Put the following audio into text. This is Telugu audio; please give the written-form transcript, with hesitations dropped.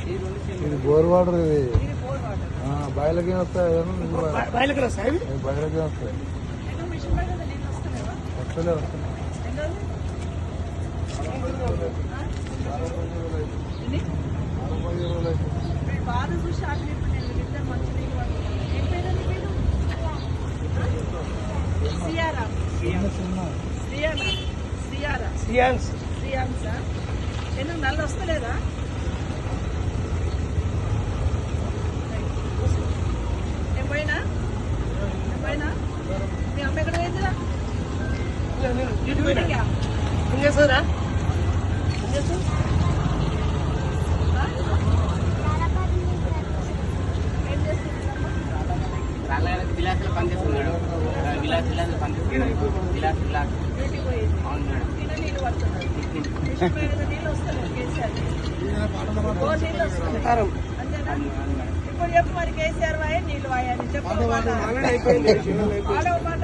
ఇది బోర్ వాటర్. ఇది బాయిలకే వస్తాయి. బయలకే వస్తాయి. వస్తలే వస్తాయి. బాధ చూసి ఆటలు ఇప్పుడు నేను ఇద్దరు మంచి నీళ్ళు ఏం పేరు నీ పేరు? శ్రీయాన్సా? ఎందుకు నల్ల వస్తలేదా? నేను పోయినా మీ అమ్మ ఎక్కడ పోయిందిరా? ఏం చేస్తుందా? విలాసులు పనిచేస్తున్నాడు. విలాస్ పనిచేస్తున్నాడు. విలాస్ నీళ్ళు పడుతున్నాడు. నీళ్ళు వస్తున్నాయి. కేసీఆర్ నీళ్ళు వస్తున్నాయి. అంతేనా? ఇప్పుడు చెప్పు మరి కేసీఆర్ వాయే నీళ్ళు వాయని చెప్పు. మాట